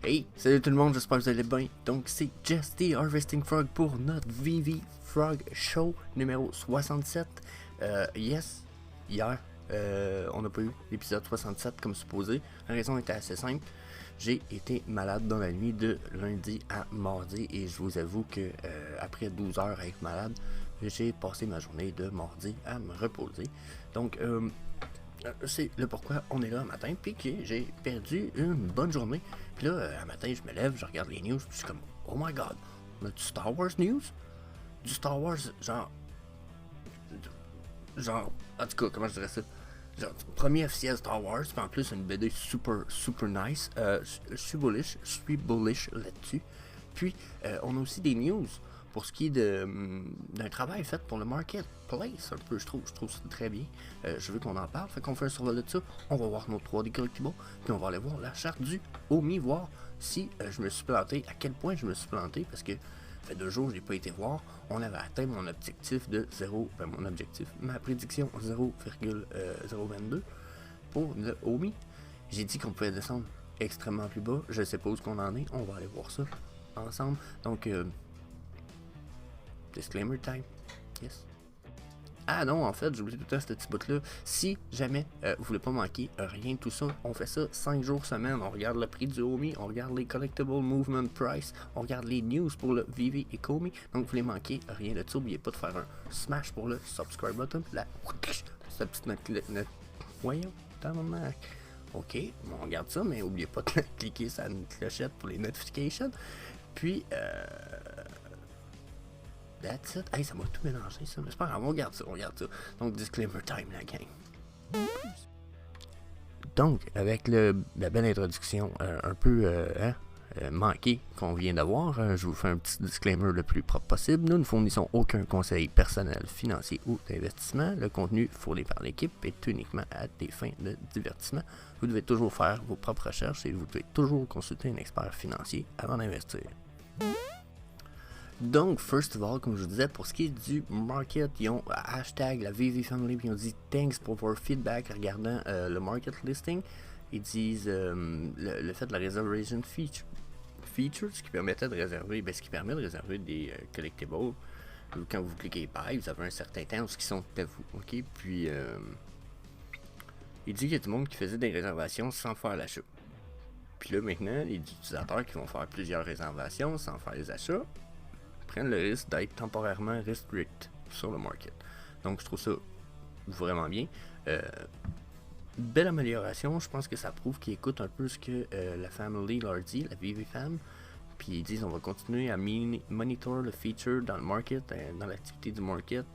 Hey, salut tout le monde, j'espère que vous allez bien. Donc c'est Just the Harvesting Frog pour notre VV Frog Show numéro 67. Yes, hier, on n'a pas eu l'épisode 67 comme supposé. La raison était assez simple. J'ai été malade dans la nuit de lundi à mardi et je vous avoue que après 12 heures à être malade, j'ai passé ma journée de mardi à me reposer. Donc c'est le pourquoi on est là un matin, puis que j'ai perdu une bonne journée. Puis là, un matin, je me lève, je regarde les news, puis je suis comme, oh my god, on a du Star Wars news? Du Star Wars, genre, en tout cas, comment je dirais ça? Genre, premier officiel Star Wars, puis en plus, une BD super nice. Je suis bullish là-dessus. Puis, on a aussi des news pour ce qui est d'un travail fait pour le marketplace, un peu, je trouve ça très bien. Je veux qu'on en parle, fait qu'on fait un survol de ça. On va voir nos 3D collectibles, puis on va aller voir la charte du Omi, voir si je me suis planté, à quel point je me suis planté, parce que ça fait 2 jours que je n'ai pas été voir. On avait atteint mon objectif de 0, ma prédiction 0,022 pour le Omi. J'ai dit qu'on pouvait descendre extrêmement plus bas, je sais pas où qu'on en est, on va aller voir ça ensemble. Donc, disclaimer time. Yes. Ah non, en fait, j'oublie tout le temps ce petit bout-là. Si jamais vous voulez pas manquer rien de tout ça, on fait ça 5 jours semaine. On regarde le prix du Omi, on regarde les Collectible Movement Price, on regarde les news pour le VV et Komi. Donc vous voulez manquer rien de tout, n'oubliez pas de faire un smash pour le subscribe button. Cette petite note. Voyons, tabarnak. Ok, on regarde ça, mais n'oubliez pas de cliquer sur la clochette pour les notifications. Puis, that's it. Hey, ça m'a tout mélangé, ça. Mais c'est pas grave, on regarde ça. Donc, disclaimer time, la gang. Donc, avec la belle introduction un peu manquée qu'on vient d'avoir, je vous fais un petit disclaimer le plus propre possible. Nous ne fournissons aucun conseil personnel, financier ou d'investissement. Le contenu fourni par l'équipe est uniquement à des fins de divertissement. Vous devez toujours faire vos propres recherches et vous devez toujours consulter un expert financier avant d'investir. Donc, first of all, comme je vous disais, pour ce qui est du market, ils ont hashtag la VV Family, puis ils ont dit thanks pour votre feedback regardant le market listing. Ils disent le fait de la reservation feature, ce qui permettait de réserver, ce qui permet de réserver des collectibles. Quand vous cliquez buy, vous avez un certain temps où ils sont à vous, ok? Puis, il dit qu'il y a tout le monde qui faisait des réservations sans faire l'achat. Puis là, maintenant, les utilisateurs qui vont faire plusieurs réservations sans faire les achats prennent le risque d'être temporairement restrict sur le market. Donc je trouve ça vraiment bien. Belle amélioration, je pense que ça prouve qu'ils écoutent un peu ce que la family leur dit, la VV Fam. Puis ils disent on va continuer à monitor le feature dans le market, dans l'activité du market,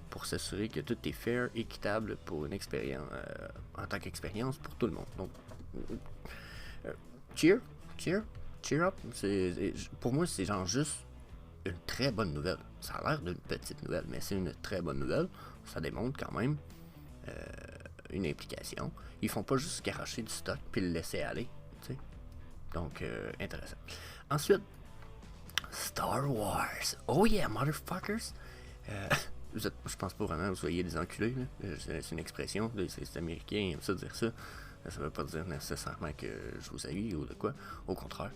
pour s'assurer que tout est fair, équitable pour une expérience, en tant qu'expérience pour tout le monde. Donc cheer up. Pour moi c'est genre juste une très bonne nouvelle. Ça a l'air d'une petite nouvelle, mais c'est une très bonne nouvelle. Ça démontre quand même une implication. Ils font pas juste garocher du stock puis le laisser aller. T'sais. Donc, intéressant. Ensuite, Star Wars. Oh yeah, motherfuckers! Je pense pas vraiment que vous soyez des enculés. Là. C'est une expression. C'est américain, ça dire ça. Ça veut pas dire nécessairement que je vous haïs ou de quoi. Au contraire.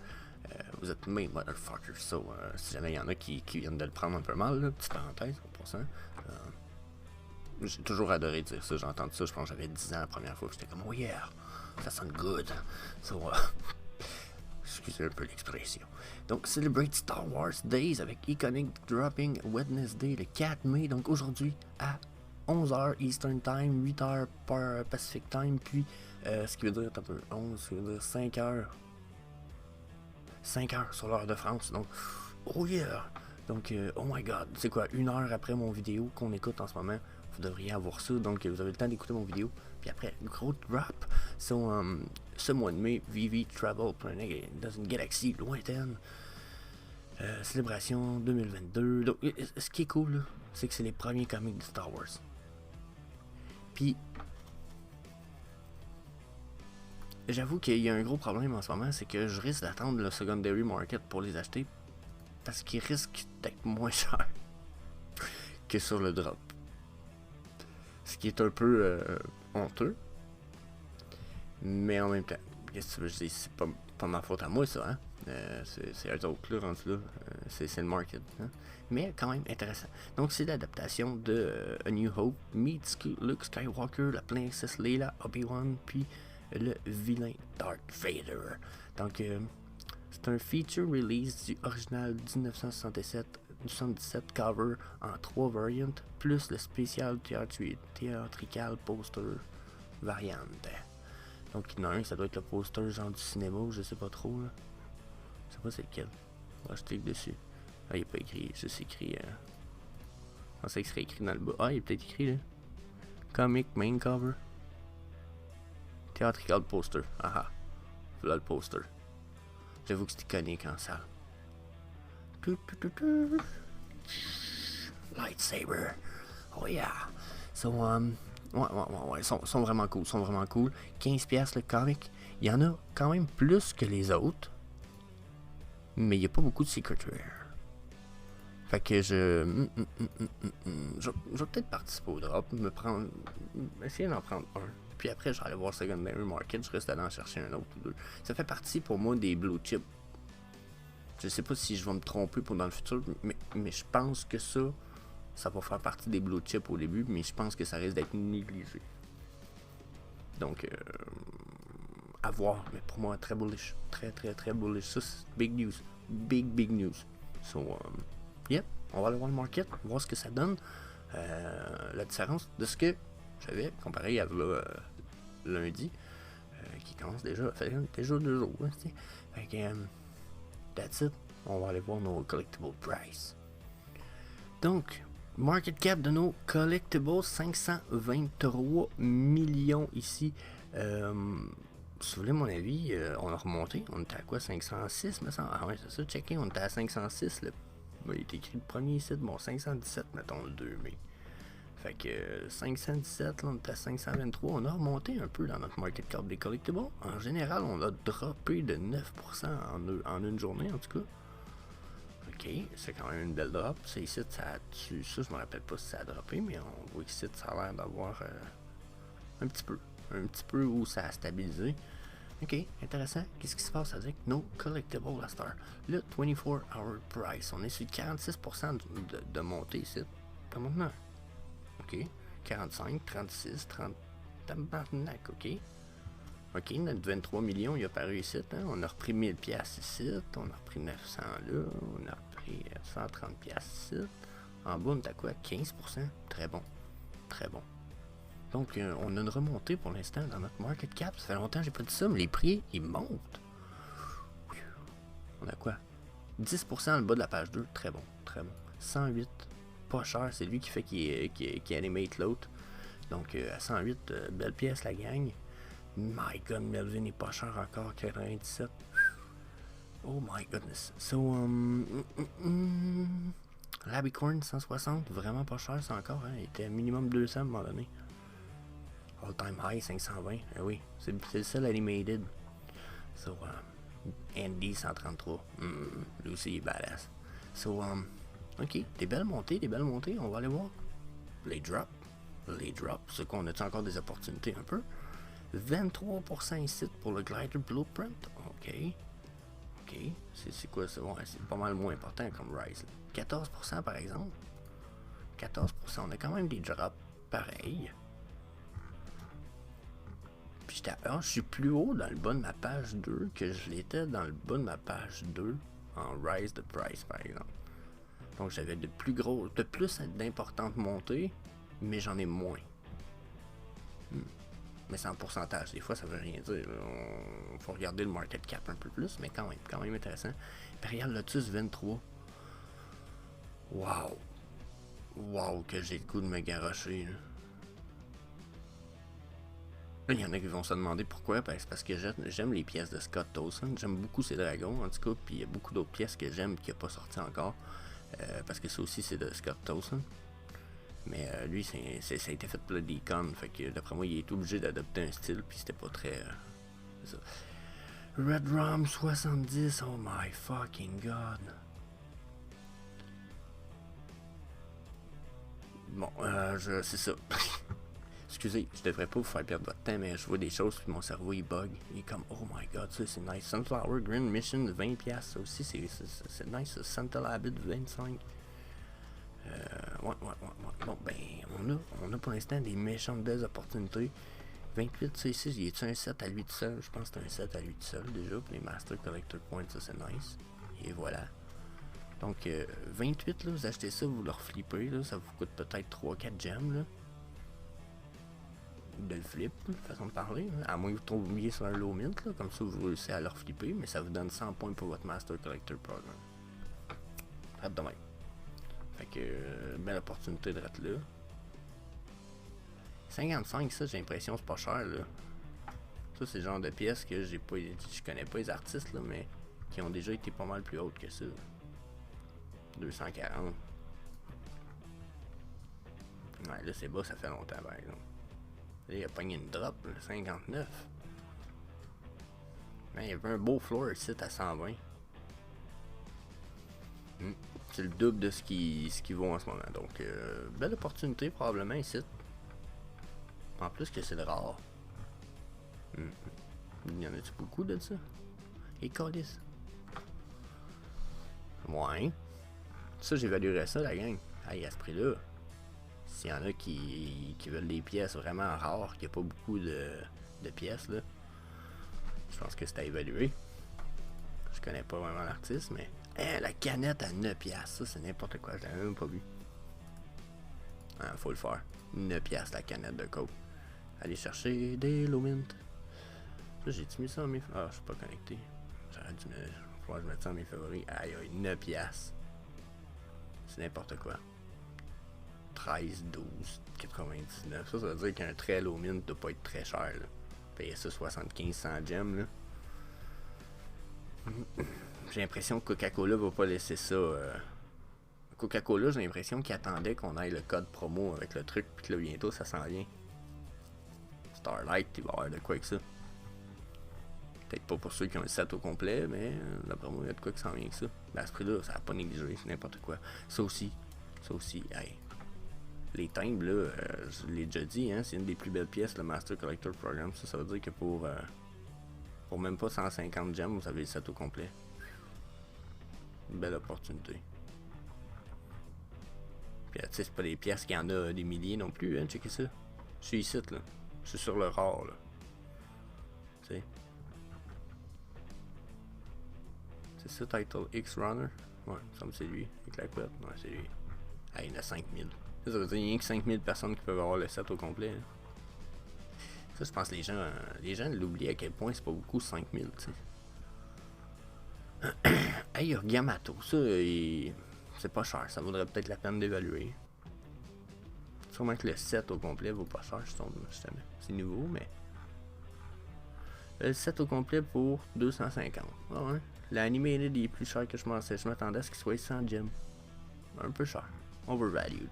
Vous êtes mes motherfuckers, so, si jamais il y en a qui viennent de le prendre un peu mal, là, petite parenthèse, pour ça. J'ai toujours adoré dire ça, j'ai entendu ça, je pense que j'avais 10 ans la première fois, j'étais comme, oh yeah, ça sonne good. So, excusez un peu l'expression. Donc, Celebrate Star Wars Days avec Iconic Dropping Wednesday le 4 mai, donc aujourd'hui à 11h Eastern Time, 8h Pacific Time, puis ce qui veut dire, 11, ce qui veut dire 5h. 5 heures sur l'heure de France, donc oh yeah! Donc oh my god, c'est quoi, 1 heure après mon vidéo qu'on écoute en ce moment, vous devriez avoir ça, donc vous avez le temps d'écouter mon vidéo, puis après, gros drop, ce mois de mai, VV Travel pour dans une galaxie lointaine, célébration 2022, donc ce qui est cool, là, c'est que c'est les premiers comics de Star Wars, puis j'avoue qu'il y a un gros problème en ce moment, c'est que je risque d'attendre le secondary market pour les acheter parce qu'ils risquent d'être moins chers que sur le drop. Ce qui est un peu honteux, mais en même temps, qu'est-ce que tu veux, c'est pas pas ma faute à moi, ça, hein. C'est eux autres, là, rendus là. C'est le market, hein. Mais quand même intéressant. Donc, c'est l'adaptation de A New Hope meets Luke Skywalker, la princesse Leia, Obi-Wan, puis le vilain Darth Vader. Donc, c'est un feature release du original 1977 cover en 3 variants, plus le spécial théâtrical poster variante. Donc, il y en a un, ça doit être le poster genre du cinéma, je sais pas trop, là. Je sais pas c'est lequel. Je clique dessus. Ah, il n'est pas écrit, juste écrit. Je pensais qu'il serait écrit dans le bas. Ah, il est peut-être écrit là. Comic main cover. Theatrical poster. Ah ah. Voilà le poster. J'avoue que c'était iconique en salle. Lightsaber. Oh yeah. So, ouais. Sont vraiment cool. Sont vraiment cool. 15$ le comic. Il y en a quand même plus que les autres. Mais il n'y a pas beaucoup de Secret Rare. Fait que je vais peut-être participer au drop, essayer d'en prendre un. Puis après, je vais aller voir Secondary Market, je reste allé en chercher un autre ou deux. Ça fait partie pour moi des blue chips. Je sais pas si je vais me tromper pour dans le futur, mais je pense que ça va faire partie des blue chips au début, mais je pense que ça risque d'être négligé. Donc, à voir, mais pour moi, très bullish. Très bullish. Ça, c'est big news. Big news. So, yep, on va aller voir le market, voir ce que ça donne. La différence de ce que j'avais comparé à lundi, qui commence déjà, fait déjà 2 jours. Hein, fait que, that's it. On va aller voir nos collectible price. Donc, market cap de nos collectibles, 523 millions ici. Si vous voulez mon avis, on a remonté. On était à quoi, 506, me semble. Ah ouais, c'est ça, checker, on était à 506. Il est écrit le premier site, bon, 517, mettons, le 2 mai. Fait que 517, là, on était à 523. On a remonté un peu dans notre market cap des collectibles. En général, on a droppé de 9% en une journée, en tout cas. Ok, c'est quand même une belle drop. C'est ici, ça a tué ça. Je me rappelle pas si ça a droppé, mais on voit qu'ici, ça a l'air d'avoir un petit peu où ça a stabilisé. Ok, intéressant. Qu'est-ce qui se passe avec nos collectibles à Star? Le 24-hour price. On est sur 46% de montée ici. Pas maintenant. Ok. 45, 36, 30. Tabarnak, ok. Ok, notre 23 millions, il a paru ici. Hein? On a repris 1000$ ici. On a repris 900 là. On a repris 130$ ici. En bas, on est à quoi? 15%. Très bon. Très bon. Donc, on a une remontée pour l'instant dans notre market cap. Ça fait longtemps que j'ai pas dit ça, mais les prix, ils montent. On a quoi? 10% le bas de la page 2. Très bon, très bon. 108, pas cher. C'est lui qui fait qui animate l'autre. Donc, à 108, belle pièce, la gang. My God, Melvin est pas cher encore. 97. Oh my goodness. So, Labicorn, 160. Vraiment pas cher, ça encore. Hein? Il était minimum 200 à un moment donné. All time high 520, oui, c'est le seul animated. So, Andy 133, lui aussi il est badass. So, ok, des belles montées, on va aller voir. Les drops, c'est qu'on a encore des opportunités un peu. 23% ici pour le Glider Blueprint, ok, c'est quoi ça? Ouais, c'est pas mal moins important comme Rise. 14% par exemple, 14%, on a quand même des drops pareils. Puis je suis plus haut dans le bas de ma page 2 que je l'étais dans le bas de ma page 2 en Rise de Price par exemple. Donc j'avais de plus d'importantes montées, mais j'en ai moins. Mais c'est en pourcentage, des fois ça veut rien dire. Il faut regarder le market cap un peu plus, mais quand même intéressant. Imperial Lotus 23. Wow, que j'ai le goût de me garrocher. Il y en a qui vont se demander pourquoi, c'est parce que j'aime les pièces de Scott Towson, j'aime beaucoup ses dragons en tout cas, puis il y a beaucoup d'autres pièces que j'aime qui n'ont pas sorti encore, parce que ça aussi c'est de Scott Towson. Mais lui, ça a été fait pour le Decon, fait que d'après moi il est obligé d'adopter un style, puis c'était pas très... c'est ça. Red Rum 70, oh my fucking god. Bon, c'est ça. Excusez, je devrais pas vous faire perdre votre temps, mais je vois des choses puis mon cerveau il bug. Il est comme, oh my god, ça c'est nice. Sunflower Green Mission 20$, ça aussi c'est nice. Santa Habit 25$. Ouais. Bon, ben, on a pour l'instant des méchantes belles opportunités. 28, ça ici, y a-tu un set à lui tout seul? Je pense que c'est un set à lui tout seul déjà. Pour les Master Collector Points, ça c'est nice. Et voilà. Donc, 28, là, vous achetez ça, vous leur flippez, là, ça vous coûte peut-être 3-4 gems, là. De le flip, là, façon de parler, là. À moins que vous tombiez sur un low mint, là, comme ça vous réussissez à leur flipper, mais ça vous donne 100 points pour votre Master Collector Program. Hâte de même. Fait que, belle opportunité de rester là. 55, ça, j'ai l'impression, c'est pas cher, là. Ça, c'est le genre de pièces que je connais pas les artistes, là, mais qui ont déjà été pas mal plus hautes que ça. 240. Ouais, là, c'est bas, ça fait longtemps, par exemple. Là, il a pogné une drop, là, 59. Mais il y avait un beau floor ici à 120. C'est le double de ce qu'ils vaut en ce moment. Donc, belle opportunité, probablement, ici. En plus que c'est le rare. Il y en a-tu beaucoup de ça? Et colis. Ouais. Ça, j'évaluerais ça, la gang. Hey, à ce prix-là, s'il y en a qui veulent des pièces vraiment rares, qu'il n'y a pas beaucoup de pièces, là, je pense que c'est à évaluer. Je connais pas vraiment l'artiste, mais... la canette à 9$, ça, c'est n'importe quoi. Je l'avais même pas vu. Faut le faire. 9$ la canette de coke. Aller chercher des Lumint. Ça, j'ai-tu mis ça en mes... Ah, je suis pas connecté. J'aurais dû faut que je mette ça en mes favoris. Aïe, 9$. C'est n'importe quoi. 13, 12, 99. Ça veut dire qu'un très low mint doit pas être très cher, là. Payer ça 75, 100 gems, là. J'ai l'impression que Coca-Cola va pas laisser ça. Coca-Cola, j'ai l'impression qu'il attendait qu'on aille le code promo avec le truc, puis que là, bientôt, ça s'en vient. Starlight, il va y avoir de quoi avec ça. Peut-être pas pour ceux qui ont le set au complet, mais d'après moi, il y a de quoi qui s'en vient avec ça. Ben, à ce prix-là, ça va pas négliger, c'est n'importe quoi. Ça aussi, hey. Les timbres, là, je l'ai déjà dit, hein, c'est une des plus belles pièces, le Master Collector Program. Ça veut dire que pour même pas 150 gems, vous avez le set au complet. Une belle opportunité. Puis, tu sais, c'est pas des pièces qu'il y en a des milliers non plus, hein, checkez ça. Je suis ici, là. Je suis sur le rare, là. Tu sais. C'est ça, Title X Runner? Ouais, ça me c'est lui, avec la couette. Ouais, c'est lui. Ah, il y en a 5000. Ça veut dire qu'il n'y a que 5000 personnes qui peuvent avoir le set au complet. Hein. Ça, je pense que les gens l'oublient à quel point c'est pas beaucoup 5000, tu sais. Hey, Yamato, ça, c'est pas cher. Ça vaudrait peut-être la peine d'évaluer. Sûrement que le set au complet vaut pas cher, justement. C'est nouveau, mais... Le set au complet pour 250. Ah ouais. L'animated est plus cher que je pensais. Je m'attendais à ce qu'il soit 100 gems. Un peu cher. Overvalued.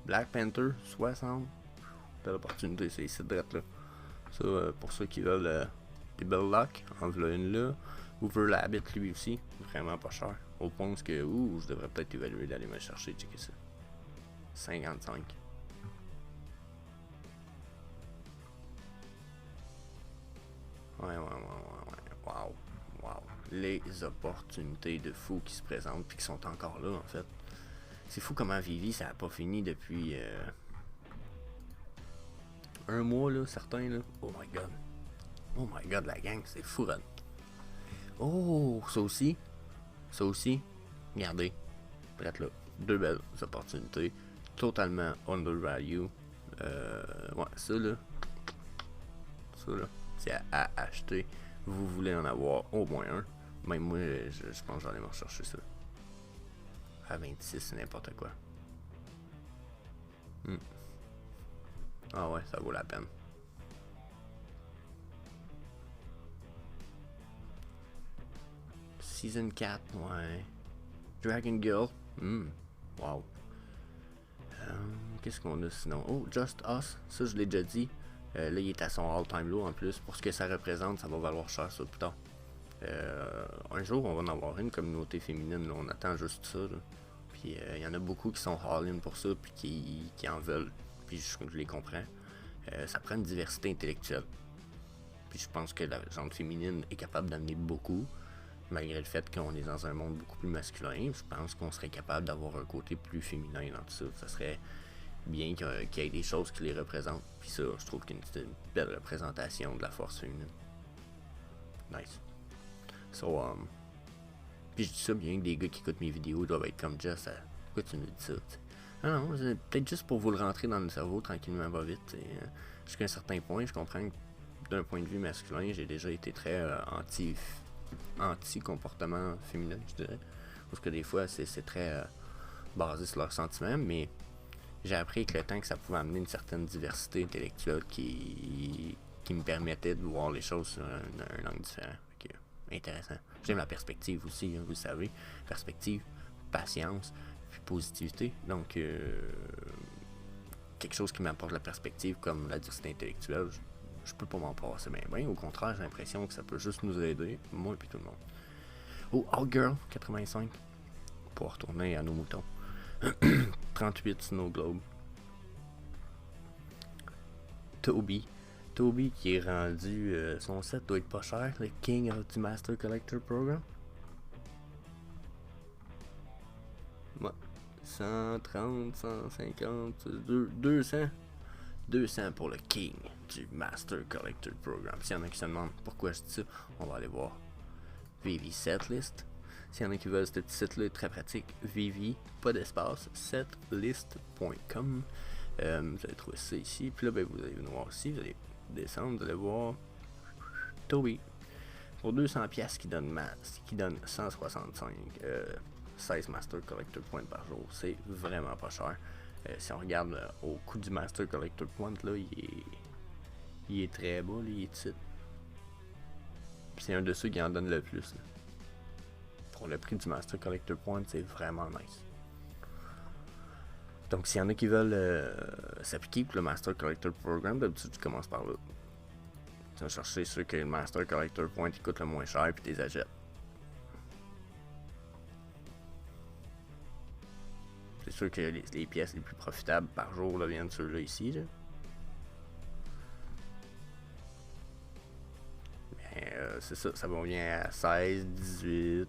Black Panther, 60. Belle opportunité, c'est ici de là. Ça, pour ceux qui veulent des belles locks, en voilà une là. Hoover Labbit, lui aussi, vraiment pas cher. Au point que, je devrais peut-être évaluer d'aller me chercher, checker ça. 55. Ouais. Wow. Les opportunités de fous qui se présentent puis qui sont encore là, en fait. C'est fou comment Vivi, ça a pas fini depuis un mois, là, certains, là. Oh my god, la gang, c'est fou, Ron. Oh, ça aussi. Regardez. Prête là. Deux belles opportunités. Totalement undervalue. Ouais, ça, là. C'est à acheter. Vous voulez en avoir au moins un. Même moi, je pense que j'en ai marre chercher ça. À 26, c'est n'importe quoi. Ah ouais, ça vaut la peine. Season 4, ouais. Dragon Girl. Wow. Qu'est-ce qu'on a sinon? Oh, Just Us. Ça, je l'ai déjà dit. Là, il est à son all-time low en plus. Pour ce que ça représente, ça va valoir cher ça plus tard. Un jour, on va en avoir une communauté féminine. Là, on attend juste ça. Là. Puis Puis il y en a beaucoup qui sont all-in pour ça, puis qui en veulent. Puis je les comprends. Ça prend une diversité intellectuelle. Puis je pense que la gente féminine est capable d'amener beaucoup, malgré le fait qu'on est dans un monde beaucoup plus masculin. Je pense qu'on serait capable d'avoir un côté plus féminin dans tout ça. Ça serait bien qu'il y ait des choses qui les représentent. Puis ça, je trouve que c'est une belle représentation de la force féminine. Nice. So, puis je dis ça bien que des gars qui écoutent mes vidéos doivent être comme Jess. Pourquoi tu nous dis ça? T'sais? Ah non, c'est peut-être juste pour vous le rentrer dans le cerveau tranquillement, va vite. Jusqu'à un certain point, je comprends que d'un point de vue masculin, j'ai déjà été très anti-comportement féminin, je dirais. Parce que des fois, c'est très basé sur leurs sentiments, mais j'ai appris avec le temps que ça pouvait amener une certaine diversité intellectuelle qui me permettait de voir les choses sur un angle différent. Intéressant. J'aime la perspective aussi, hein, vous le savez. Perspective, patience, puis positivité. Donc, quelque chose qui m'apporte la perspective, comme la diversité intellectuelle, je peux pas m'en passer bien. Au contraire, j'ai l'impression que ça peut juste nous aider, moi et puis tout le monde. Oh, Outgirl 85, pour retourner à nos moutons. 38 Snow Globe. Toby qui est rendu, son set doit être pas cher, le King of the Master Collector Program. Ouais. 130, 150, 200 pour le King du Master Collector Program. S'il y en a qui se demandent pourquoi je dis ça, on va aller voir VV Setlist. S'il y en a qui veulent ce petit site-là, très pratique, VV, pas d'espace, setlist.com. Vous allez trouver ça ici. Puis là, ben, vous allez voir ici, vous allez descendre, vous allez voir Toby pour 200$ qui donne 165 16 Master Collector Points par jour. C'est vraiment pas cher. Si on regarde au coût du Master Collector Point, là, il est très bas, là, il est titre. C'est un de ceux qui en donne le plus. Là. Pour le prix du Master Collector Point, c'est vraiment nice. Donc, s'il y en a qui veulent s'appliquer pour le Master Collector Program, d'habitude, tu commences par là. Tu vas chercher ceux que le Master Collector Point qui coûte le moins cher, puis tu les achètes. C'est sûr que les pièces les plus profitables par jour là, viennent ceux-là ici. Là. Mais c'est ça, ça va bien à 16, 18,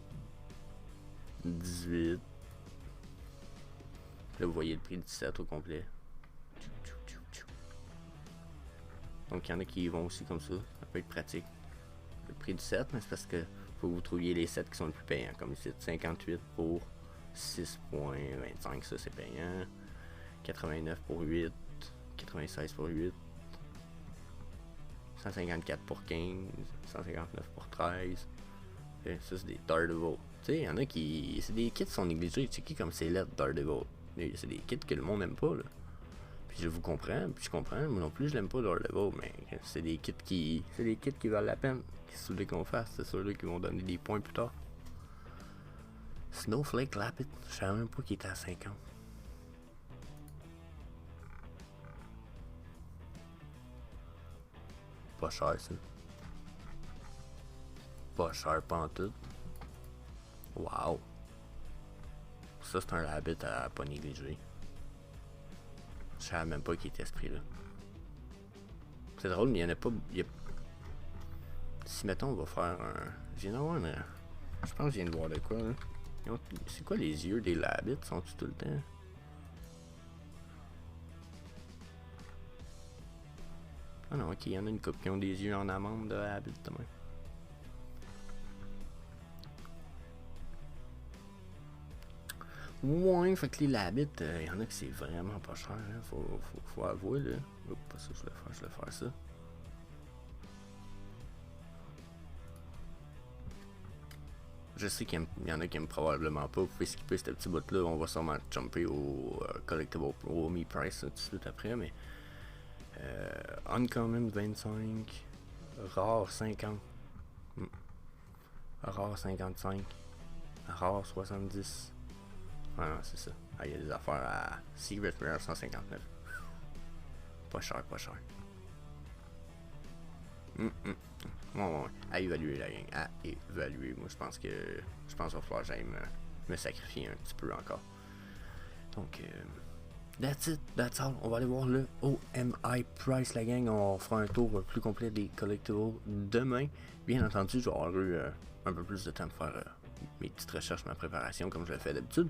18. Là, vous voyez le prix du set au complet. Donc, il y en a qui y vont aussi comme ça. Ça peut être pratique. Le prix du set, mais c'est parce que faut que vous trouviez les sets qui sont les plus payants. Comme ici, 58 pour 6.25, ça c'est payant. 89 pour 8. 96 pour 8. 154 pour 15. 159 pour 13. Et ça, c'est des Daredevil. Tu sais, il y en a qui. C'est des kits qui sont négligés. Tu sais, qui comme c'est lettre Daredevil. C'est des kits que le monde n'aime pas, là. Puis je vous comprends, puis je comprends. Moi non plus, je l'aime pas Daredevil, mais c'est des kits qui. C'est des kits qui valent la peine. Qu'est-ce que vous voulez qu'on fasse? C'est ceux-là qui vont donner des points plus tard. Snowflake Lapid, je savais même pas qu'il était à 50. Pas cher ça. Pas cher pantoute. Wow. Ça c'est un Rabbit à pas négliger. Je savais même pas qu'il était à ce prix-là. C'est drôle, mais il y en a pas. Si mettons on va faire un. Je viens d'avoir un. Je pense que je viens de voir de quoi là. C'est quoi les yeux des Rabbits? Sont-ils tout le temps? Ah non, ok, il y en a une couple qui ont des yeux en amande de Rabbit demain. Ouais, fait que les Rabbits, il y en a que c'est vraiment pas cher, hein. Faut avouer là. Oups, pas ça, je vais faire ça. Je sais qu'il y en a qui aiment probablement pas. Vous pouvez skipper ce petit bout là. On va sûrement jumper au Collectible Pro, Mi Price tout de suite après. Mais Uncommon 25, Rare 50, Rare 55, Rare 70. Ah non, c'est ça. Ah, il y a des affaires à Secret Rare 159. Pas cher, pas cher. Ouais. À évaluer la gang. À évaluer. Moi, je pense qu'il va falloir que j'aille me sacrifier un petit peu encore. Donc, that's it, that's all. On va aller voir le OMI Price, la gang. On fera un tour plus complet des collectibles demain. Bien entendu, je vais avoir eu un peu plus de temps pour faire mes petites recherches, ma préparation, comme je le fais d'habitude.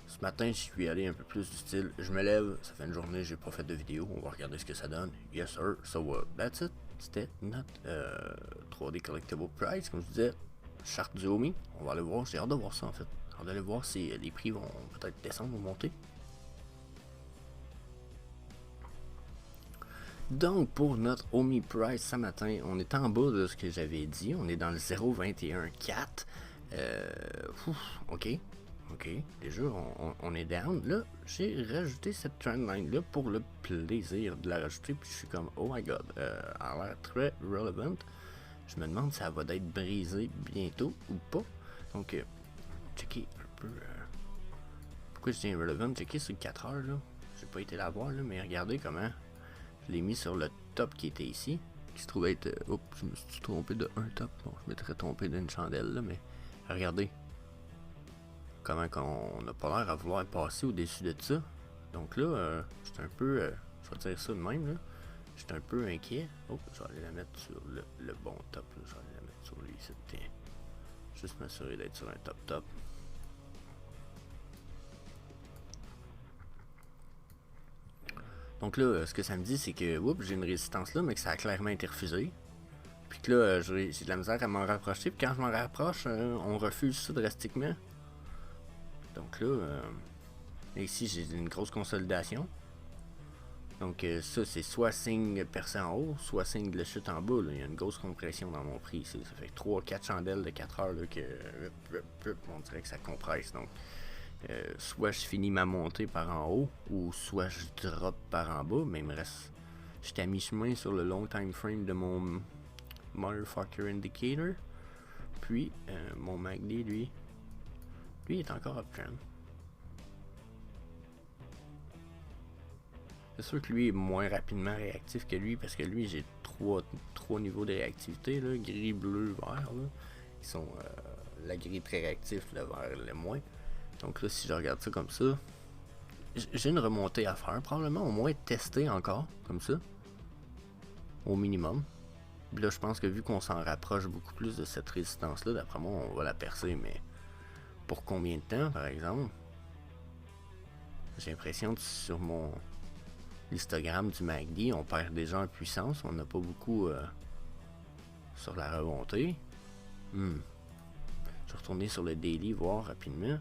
Ce matin, je suis allé un peu plus du style, je me lève, ça fait une journée, j'ai pas fait de vidéo, on va regarder ce que ça donne. Yes sir, so that's it. C'était notre 3D Collectible Price, comme je disais, charte du OMI. On va aller voir, j'ai hâte de voir ça en fait. J'ai hâte d'aller voir si les prix vont peut-être descendre ou monter. Donc pour notre OMI Price ce matin, on est en bas de ce que j'avais dit, on est dans le 0,214. Ok, déjà on est down. Là, j'ai rajouté cette trendline là pour le plaisir de la rajouter. Puis je suis comme, oh my god, elle a l'air très relevant. Je me demande si ça va être brisé bientôt ou pas. Donc, checker un peu. Pourquoi je dis irrelevant? Checker sur 4 heures là. J'ai pas été la voir là, mais regardez comment je l'ai mis sur le top qui était ici. Qui se trouvait être. Oups, je me suis trompé de un top. Bon, je m'étais trompé d'une chandelle là, mais regardez. Comment qu'on n'a pas l'air à vouloir passer au-dessus de ça. Donc là, j'étais un peu, je vais dire ça de même, là. J'étais un peu inquiet. Oh, je vais aller la mettre sur le bon top, là. Je vais aller la mettre sur lui, c'était juste m'assurer d'être sur un top. Donc là, ce que ça me dit, c'est que, oups, j'ai une résistance là, mais que ça a clairement été refusé. Puis que là, j'ai de la misère à m'en rapprocher. Puis quand je m'en rapproche, on refuse ça drastiquement. Donc là, ici j'ai une grosse consolidation. Donc ça c'est soit signe percé en haut, soit signe de chute en bas. Là. Il y a une grosse compression dans mon prix ici. Ça fait 3-4 chandelles de 4 heures là, que on dirait que ça compresse. Donc soit je finis ma montée par en haut, ou soit je drop par en bas. Mais il me reste... J'étais à mi-chemin sur le long time frame de mon motherfucker indicator. Puis mon MACD lui est encore uptrend. C'est sûr que lui est moins rapidement réactif que lui, parce que lui j'ai trois niveaux de réactivité, là, gris, bleu, vert. Là. Ils sont la gris très réactif, le vert le moins. Donc là, si je regarde ça comme ça, j'ai une remontée à faire, probablement au moins tester encore, comme ça, au minimum. Puis là, je pense que vu qu'on s'en rapproche beaucoup plus de cette résistance-là, d'après moi, on va la percer, mais pour combien de temps, par exemple? J'ai l'impression que sur mon histogramme du MACD, on perd déjà en puissance, on n'a pas beaucoup sur la remontée. Je vais retourner sur le daily, voir rapidement.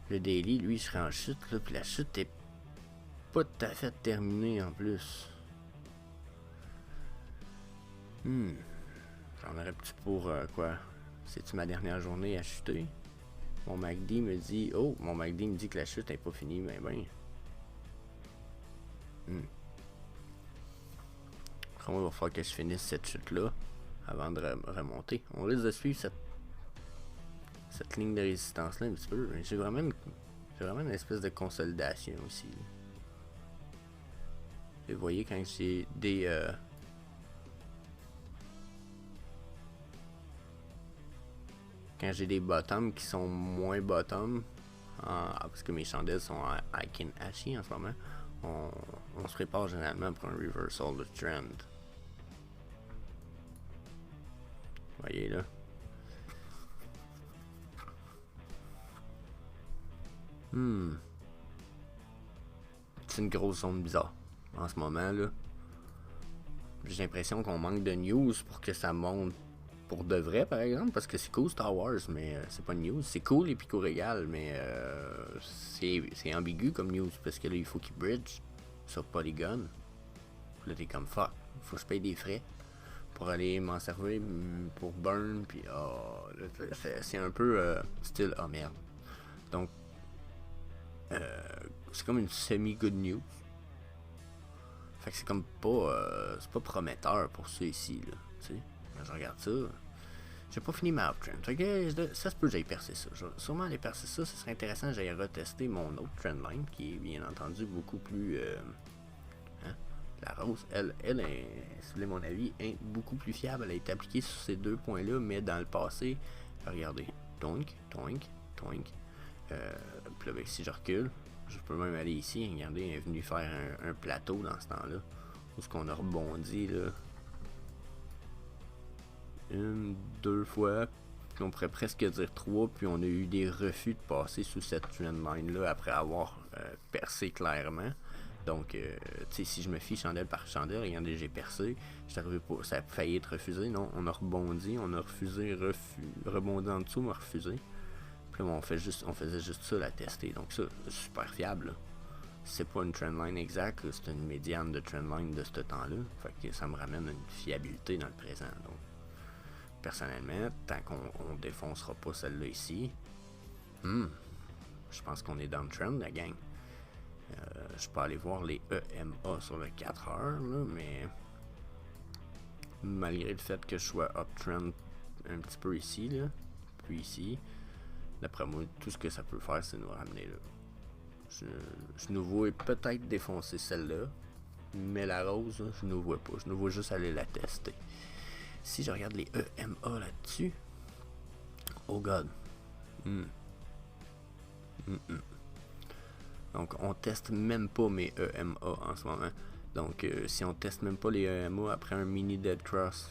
Le daily, lui, serait en chute, là, puis la chute est pas tout à fait terminée en plus. J'en aurais petit pour quoi? C'est-tu ma dernière journée à chuter? Mon MACD me dit... Oh, mon MACD me dit que la chute n'est pas finie, mais ben... Comment il va falloir que je finisse cette chute-là avant de remonter? On risque de suivre cette ligne de résistance-là un petit peu. J'ai vraiment une espèce de consolidation aussi. Et vous voyez, quand j'ai des... quand j'ai des bottoms qui sont moins bottom, parce que mes chandelles sont en Aiken Ashi en ce moment, on se prépare généralement pour un reversal de trend. Vous voyez là. C'est une grosse zone bizarre en ce moment là. J'ai l'impression qu'on manque de news pour que ça monte pour de vrai, par exemple, parce que c'est cool Star Wars, mais c'est pas news. C'est cool les Pico Régal, mais c'est ambigu comme news, parce que là, il faut qu'il bridge sur Polygon. Là, t'es comme fuck, faut que je paye des frais pour aller m'en servir pour burn, puis c'est un peu style, oh merde. Donc, c'est comme une semi-good news. Fait que c'est comme pas, c'est pas prometteur pour ça ici, là, tu sais. Je regarde ça. J'ai pas fini ma uptrend. Fait que ça se peut que j'aille percer ça. Je vais sûrement aller percer ça. Ce serait intéressant que j'aille retester mon autre trendline qui est bien entendu beaucoup plus. La rose, elle est, si vous voulez mon avis, est beaucoup plus fiable. Elle a été appliquée sur ces deux points-là, mais dans le passé, regardez. Toink. Puis là, si je recule, Je peux même aller ici, regardez, il est venu faire un plateau dans ce temps-là. Où est-ce qu'on a rebondi là? Une, deux fois, puis on pourrait presque dire trois, puis on a eu des refus de passer sous cette trendline là après avoir percé clairement. Donc, tu sais, si je me fie chandelle par chandelle, regardez, j'ai percé, ça a failli être refusé, non, on a rebondi, on a refusé, rebondi en dessous, on a refusé. Puis là, on faisait juste ça, la tester, donc ça, super fiable, là. C'est pas une trendline exacte, c'est une médiane de trendline de ce temps-là, fait que ça me ramène une fiabilité dans le présent, donc. Personnellement, tant qu'on défoncera pas celle-là ici, je pense qu'on est dans le trend, la gang. Je peux aller voir les EMA sur le 4 heures, là, mais malgré le fait que je sois uptrend un petit peu ici, là, puis ici, d'après moi, tout ce que ça peut faire, c'est nous ramener là. Je nous vois peut-être défoncer celle-là, mais la rose, là, je ne vois pas. Je nous vois juste aller la tester. Si je regarde les EMA là-dessus, oh god. Donc on teste même pas mes EMA en ce moment. Donc si on teste même pas les EMA après un mini Dead Cross,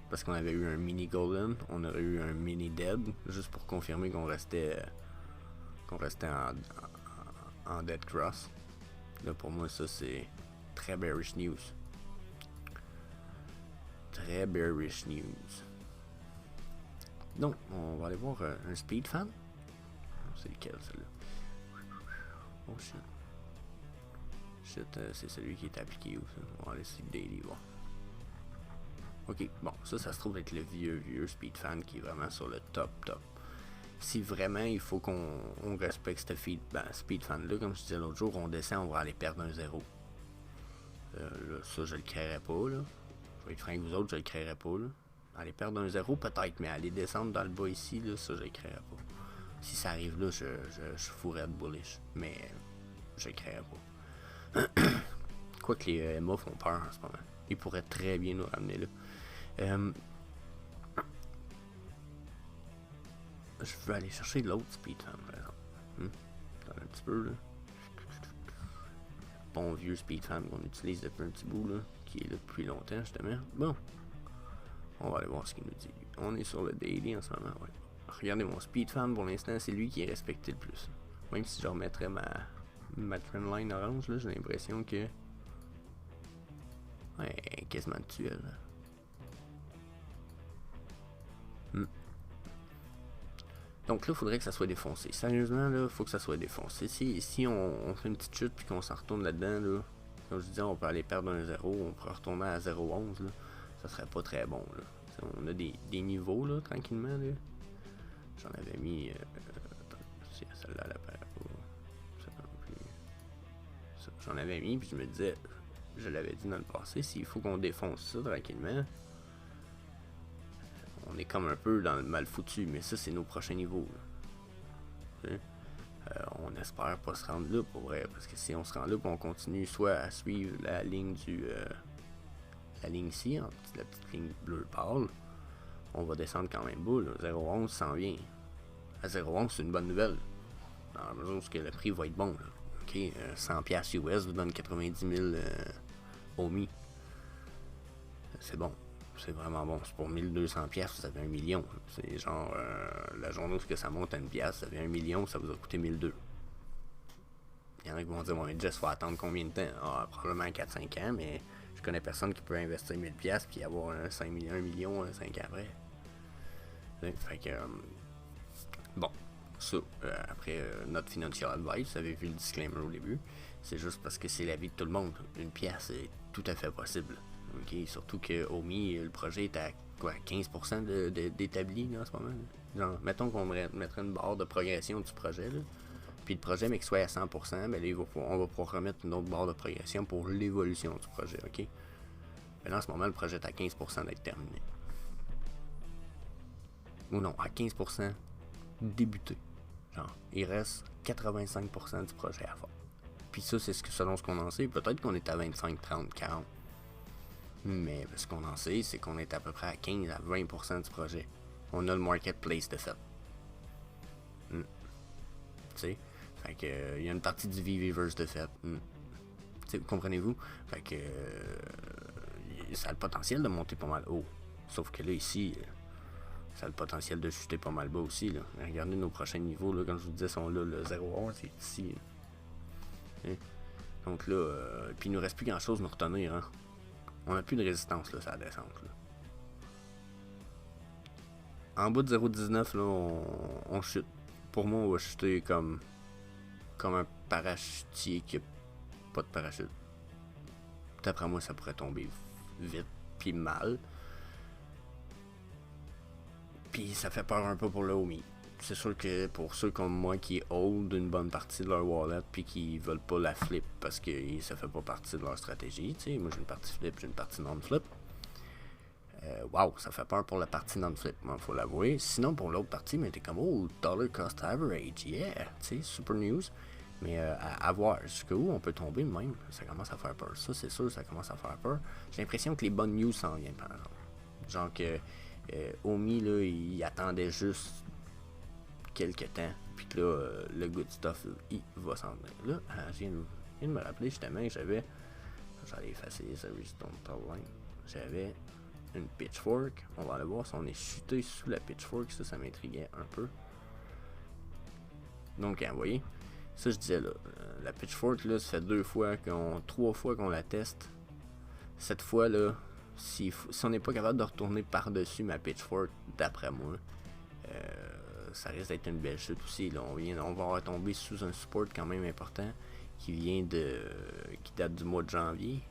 parce qu'on avait eu un mini Golden, on aurait eu un mini Dead, juste pour confirmer qu'on restait en Dead Cross. Là pour moi ça c'est très bearish news. Très bearish news. Donc, on va aller voir un speed fan. C'est lequel, celui-là? Oh shit. Shit, c'est celui qui est appliqué où ça? On va aller sur Daily voir. Ok, bon, ça se trouve être le vieux speed fan qui est vraiment sur le top. Si vraiment il faut qu'on respecte ce speed fan là, comme je disais l'autre jour, on descend, on va aller perdre un 0. Là, ça je le créerai pas là. Je vais être franc avec vous autres, je le créerai pas là. Aller perdre un 0 peut-être, mais aller descendre dans le bas ici, là, ça je le créerai pas. Si ça arrive là, je fourrais de bullish, mais je le créerai pas. Quoique les MA font peur en ce moment. Ils pourraient très bien nous ramener là. Je veux aller chercher l'autre speedfan par exemple. Attends un petit peu là. Bon vieux speedfan qu'on utilise depuis un petit bout là, qui est là depuis longtemps justement. Bon. On va aller voir ce qu'il nous dit. On est sur le daily en ce moment, ouais. Regardez mon speedfan pour l'instant, c'est lui qui est respecté le plus. Même si je remettrais ma trendline orange, là, j'ai l'impression que. Ouais, quasiment dessus, là. Donc là, il faudrait que ça soit défoncé. Sérieusement, là, faut que ça soit défoncé. Si on fait une petite chute puis qu'on s'en retourne là-dedans, là, comme je disais, on peut aller perdre un 0, on peut retourner à 0,11, là. Ça serait pas très bon, là. T'sais, on a des niveaux, là, tranquillement, là. J'en avais mis. Si celle-là, elle apparaît pas. Ça non plus. J'en avais mis, puis je me disais, je l'avais dit dans le passé, s'il faut qu'on défonce ça tranquillement, on est comme un peu dans le mal foutu, mais ça, c'est nos prochains niveaux. On espère pas se rendre là pour vrai, parce que si on se rend là, on continue soit à suivre la ligne la ligne ici, la petite ligne bleue pâle, on va descendre quand même bas. 0,11 s'en vient. À 0,11, c'est une bonne nouvelle. Dans la mesure où le prix va être bon. Là. Ok, 100$ US vous donne 90 000 OMI. C'est bon. C'est vraiment bon. C'est pour 1200$, vous avez 1 million. C'est genre, la journée où ça monte à 1$, ça fait 1 million, ça vous a coûté 1200$. Il y en a qui vont dire, bon, Jess, faut attendre combien de temps? Ah, probablement 4-5 ans, mais je connais personne qui peut investir 1000$ puis avoir un 1 million 5 ans après. Fait que, bon, ça, après notre financial advice, vous avez vu le disclaimer au début, c'est juste parce que c'est la vie de tout le monde. Une pièce est tout à fait possible. Okay? Surtout que OMI, le projet est à quoi, 15% d'établi là, en ce moment. Là. Genre, mettons qu'on mettrait une barre de progression du projet, là, puis le projet, mais qu'il soit à 100%, ben là, on va pouvoir remettre une autre barre de progression pour l'évolution du projet, ok? Mais là, en ce moment, le projet est à 15% d'être terminé. Ou non, à 15% débuté. Genre, il reste 85% du projet à faire. Puis ça, c'est selon ce qu'on en sait. Peut-être qu'on est à 25, 30, 40. Mais ce qu'on en sait, c'est qu'on est à peu près à 15 à 20% du projet. On a le marketplace de fait. Tu sais? Fait que, il y a une partie du V-reverse de fait. Comprenez-vous? Fait que ça a le potentiel de monter pas mal haut. Sauf que là, ici, ça a le potentiel de chuter pas mal bas aussi. Là. Regardez nos prochains niveaux, là, comme je vous disais, sont là. Le 0-1, c'est ici. Hein? Donc là, puis il nous reste plus grand-chose à nous retenir. Hein? On n'a plus de résistance, là, ça la descente. Là. En bas de 0,19, là, on chute. Pour moi, on va chuter comme un parachutier qui a pas de parachute. D'après moi, ça pourrait tomber vite puis mal. Puis ça fait peur un peu pour le Omi. C'est sûr que pour ceux comme moi qui hold une bonne partie de leur wallet puis qui veulent pas la flip parce que ça fait pas partie de leur stratégie, tu sais, moi j'ai une partie flip, j'ai une partie non-flip. Wow, ça fait peur pour la partie non-flip, il faut l'avouer. Sinon pour l'autre partie, mais t'es comme oh, dollar cost average, yeah, tu sais, super news. Mais à voir jusqu'où on peut tomber même, ça commence à faire peur. Ça c'est sûr, ça commence à faire peur. J'ai l'impression que les bonnes news s'en viennent par exemple. Genre que Omi là, il attendait juste quelques temps, puis que là, le good stuff, il va s'en venir. Là, je viens de me rappeler justement que j'avais, j'allais effacer ça, j'avais une pitchfork. On va aller voir si on est chuté sous la pitchfork, ça m'intriguait un peu. Donc, vous voyez, ça je disais là, la pitchfork là, ça fait 3 fois qu'on la teste. Cette fois là, si on n'est pas capable de retourner par-dessus ma pitchfork, d'après moi, ça risque d'être une belle chute aussi. Là. On va retomber sous un support quand même important qui date du mois de janvier.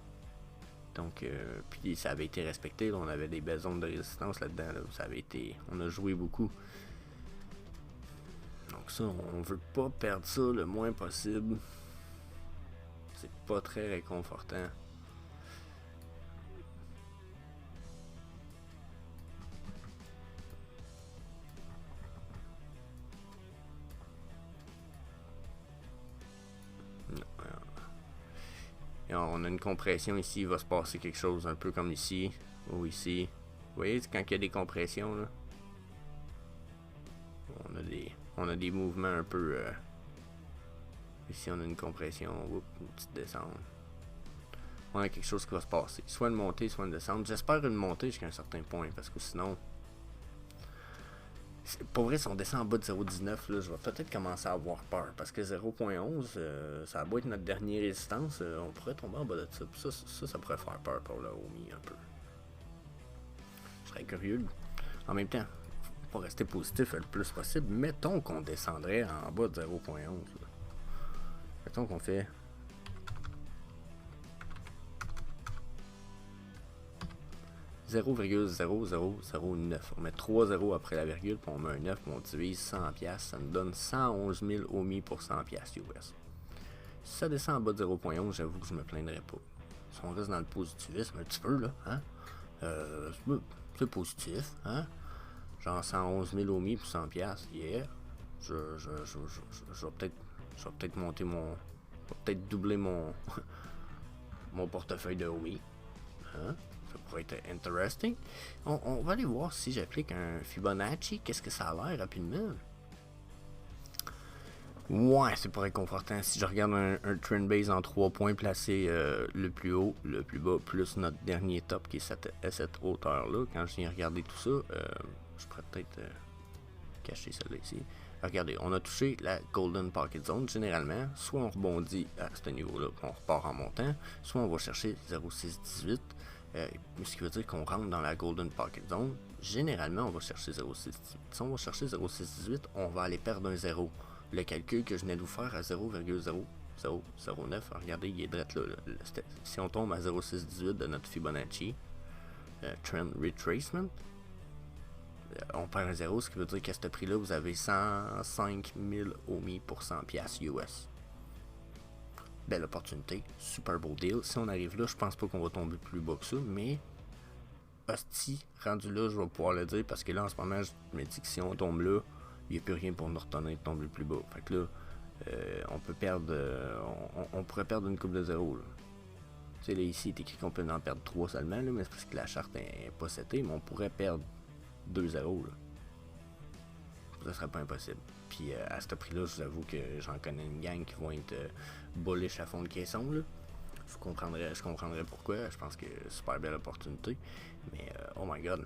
Donc, puis ça avait été respecté. Là. On avait des belles zones de résistance là-dedans. Là. On a joué beaucoup. Donc ça, on veut pas perdre ça le moins possible. C'est pas très réconfortant. Et on a une compression ici, il va se passer quelque chose un peu comme ici ou ici. Vous voyez, quand il y a des compressions, là, on a des mouvements un peu... ici, on a une compression, une petite descente. On a quelque chose qui va se passer. Soit une montée, soit une descente. J'espère une montée jusqu'à un certain point, parce que sinon... Pour vrai, si on descend en bas de 0,19, là, je vais peut-être commencer à avoir peur. Parce que 0,11, ça a beau être notre dernière résistance, on pourrait tomber en bas de ça. Ça pourrait faire peur pour le Omi un peu. Je serais curieux. En même temps, faut pas rester positif le plus possible. Mettons qu'on descendrait en bas de 0,11. Mettons qu'on fait... $0,0009. On met 3 zéros après la virgule, puis on met un 9, puis on divise 100$. Ça nous donne 111 000 Omi pour 100$ US. Si ça descend en bas de 0.11, j'avoue que je me plaindrais pas. Si on reste dans le positivisme un petit peu, là, hein? C'est positif, hein? Genre 111 000 Omi pour 100$, yeah. Je vais peut-être monter mon... Je vais peut-être doubler mon... mon portefeuille de Omi. Hein? Ça pourrait être interesting. On va aller voir si j'applique un Fibonacci. Qu'est-ce que ça a l'air rapidement? Ouais, c'est pas réconfortant. Si je regarde un trend base en 3 points placé le plus haut, le plus bas, plus notre dernier top qui est à cette hauteur-là, quand je viens regarder tout ça, je pourrais peut-être cacher celle-là ici. Regardez, on a touché la Golden Pocket Zone. Généralement, soit on rebondit à ce niveau-là, on repart en montant, soit on va chercher 0,618. Ce qui veut dire qu'on rentre dans la Golden Pocket Zone. Généralement, on va chercher 0,618. Si on va chercher 0,618, on va aller perdre un 0. Le calcul que je venais de vous faire à 0,0009, regardez, il est direct là. Si on tombe à 0,618 de notre Fibonacci, Trend Retracement, on perd un 0, ce qui veut dire qu'à ce prix-là, vous avez 105 000 Omi pour 100$ US. Belle opportunité, super beau deal. Si on arrive là, je pense pas qu'on va tomber plus bas que ça, mais hostie, rendu là, je vais pouvoir le dire parce que là, en ce moment, je me dis que si on tombe là, il n'y a plus rien pour nous retenir de tomber plus bas. Fait que là, on peut perdre, on pourrait perdre une coupe de 0. Tu sais, là, ici, il est écrit qu'on peut en perdre 3 seulement, là, mais c'est parce que la charte n'est pas setée, mais on pourrait perdre 2-0. Ça serait pas impossible. Puis à ce prix-là, je vous avoue que j'en connais une gang qui vont être bullish à fond de caisson, là. Je comprendrais pourquoi. Je pense que super belle opportunité. Mais oh my god.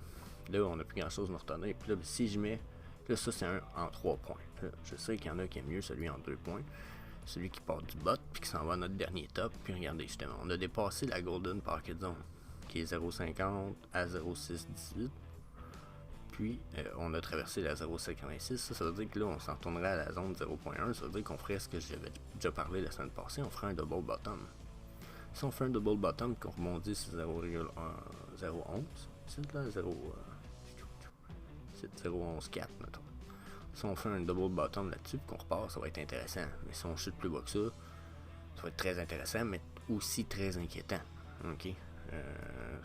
Là, on n'a plus grand chose à nous retenir. Puis là, si je mets. Là, ça, c'est un en 3 points. Là, je sais qu'il y en a qui aiment mieux celui en 2 points. Celui qui part du bot, puis qui s'en va à notre dernier top. Puis regardez, justement, on a dépassé la Golden Pocket Zone, qui est 0,50 à 0,618. Puis, on a traversé la 0,56. Ça veut dire que là, on s'en retournerait à la zone 0,1. Ça veut dire qu'on ferait ce que j'avais déjà parlé la semaine passée. On ferait un double bottom. Si on fait un double bottom, qu'on rebondit sur 0,011, c'est là 0,114, mettons. Si on fait un double bottom là-dessus, qu'on repart, ça va être intéressant. Mais si on chute plus bas que ça, ça va être très intéressant, mais aussi très inquiétant. Ok?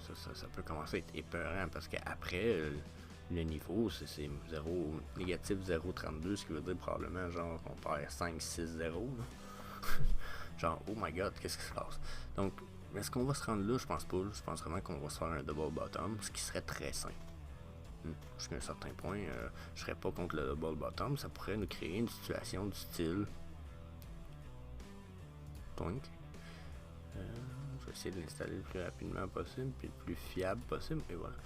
Ça peut commencer à être épeurant parce qu'après, le niveau, c'est 0, négatif 0,32, ce qui veut dire probablement genre on perd 5-6-0. Genre, oh my god, qu'est-ce qui se passe? Donc, est-ce qu'on va se rendre là? Je pense pas. Je pense vraiment qu'on va se faire un double bottom, ce qui serait très simple. Jusqu'à un certain point, je serais pas contre le double bottom. Ça pourrait nous créer une situation du style. Donc, je vais essayer de l'installer le plus rapidement possible, puis le plus fiable possible, et voilà.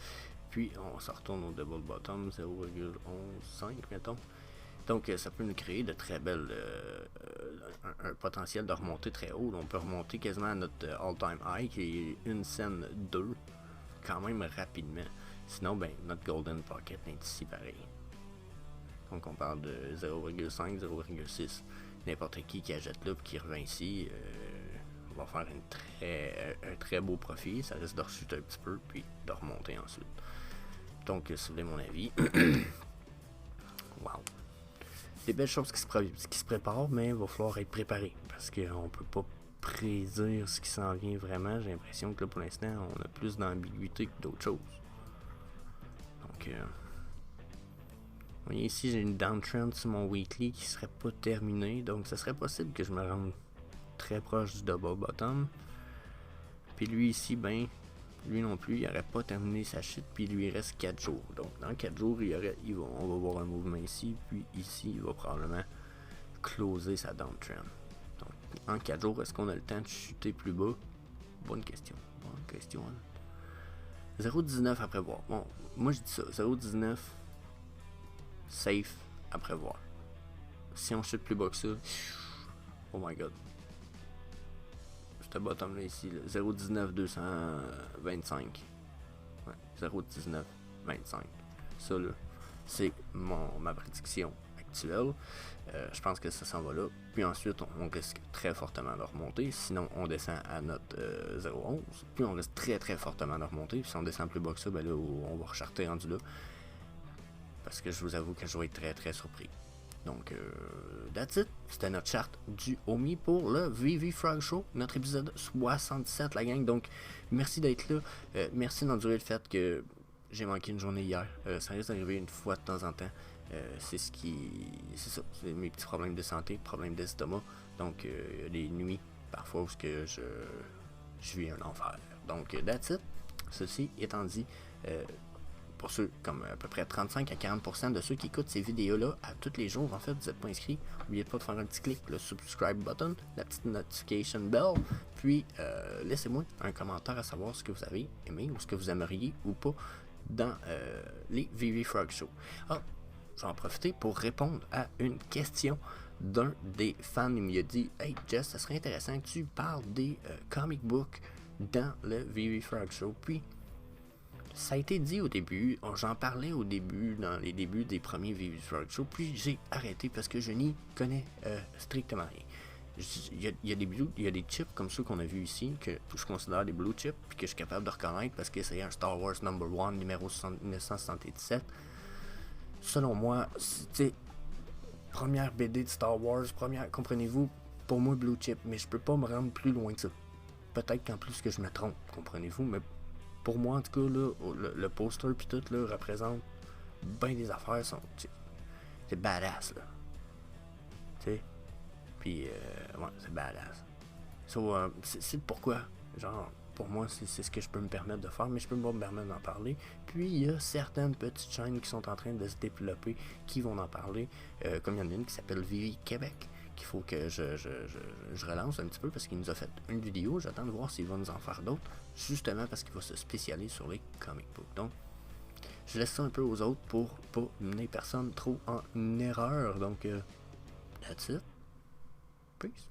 Puis, on se retourne au double bottom, 0,115, mettons. Donc, ça peut nous créer de très belles. Un potentiel de remonter très haut. On peut remonter quasiment à notre all-time high, qui est une scène 2, quand même rapidement. Sinon, ben, notre Golden Pocket est ici pareil. Donc, on parle de 0,5, 0,6. N'importe qui achète là et qui revient ici va faire un très beau profit. Ça risque de rechuter un petit peu, puis de remonter ensuite. Donc, si vous voulez mon avis. Wow. Des belles choses qui se préparent, mais il va falloir être préparé. Parce qu'on peut pas prédire ce qui s'en vient vraiment. J'ai l'impression que là, pour l'instant, on a plus d'ambiguïté que d'autres choses. Donc, vous voyez ici, j'ai une downtrend sur mon weekly qui serait pas terminée. Donc, ça serait possible que je me rende très proche du double bottom. Puis lui ici, ben, lui non plus, il n'aurait pas terminé sa chute. Puis il lui reste 4 jours. Donc, dans 4 jours, on va voir un mouvement ici. Puis ici, il va probablement closer sa downtrend. Donc, en 4 jours, est-ce qu'on a le temps de chuter plus bas? Bonne question. 0,19 à prévoir. Bon, moi je dis ça. 0,19 safe à prévoir. Si on chute plus bas que ça, oh my god. Ce bottom là ici, 0,19 225. Ouais, 0,19 25. Ça là, c'est ma prédiction actuelle. Je pense que ça s'en va là. Puis ensuite, on risque très fortement de remonter. Sinon, on descend à notre 0,11. Puis on risque très très fortement de remonter. Puis si on descend plus bas que ça, ben là, on va recharter rendu là. Parce que je vous avoue que je vais être très très surpris. Donc, that's it. C'était notre charte du Omi pour le VV Frog Show, notre épisode 67, la gang. Donc, merci d'être là. Merci d'endurer le fait que j'ai manqué une journée hier. Ça risque d'arriver une fois de temps en temps. C'est ça. C'est mes petits problèmes de santé, problèmes d'estomac. Donc, il y a des nuits, parfois, où je vis un enfer. Donc, that's it. Ceci étant dit, pour ceux, comme à peu près 35 à 40% de ceux qui écoutent ces vidéos-là à tous les jours, en fait, vous n'êtes pas inscrits, n'oubliez pas de faire un petit clic, le subscribe button, la petite notification bell, puis laissez-moi un commentaire à savoir ce que vous avez aimé ou ce que vous aimeriez ou pas dans les VV Frog Show. Ah, je vais en profiter pour répondre à une question d'un des fans. Il m'a dit « Hey Jess, ça serait intéressant que tu parles des comic books dans le VV Frog Show. » Puis, ça a été dit au début, j'en parlais au début, dans les débuts des premiers VV Frog Show, puis j'ai arrêté parce que je n'y connais strictement rien. Il y a des chips comme ceux qu'on a vus ici, que je considère des blue chips, puis que je suis capable de reconnaître parce que c'est un Star Wars number 1, numéro 1977. Selon moi, c'est première BD de Star Wars, comprenez-vous, pour moi blue chip, mais je peux pas me rendre plus loin que ça. Peut-être qu'en plus que je me trompe, comprenez-vous, mais pour moi, en tout cas, là, le poster puis tout là, représente bien des affaires. C'est badass, là. Tu sais? Puis, ouais, c'est badass. So, c'est pourquoi, genre, pour moi, c'est ce que je peux me permettre de faire, mais je peux pas me permettre d'en parler. Puis, il y a certaines petites chaînes qui sont en train de se développer, qui vont en parler, comme il y en a une qui s'appelle Vivi Québec, qu'il faut que je relance un petit peu, parce qu'il nous a fait une vidéo. J'attends de voir s'il va nous en faire d'autres, justement parce qu'il va se spécialiser sur les comic books. Donc, je laisse ça un peu aux autres pour pas mener personne trop en erreur. Donc, that's it. Peace.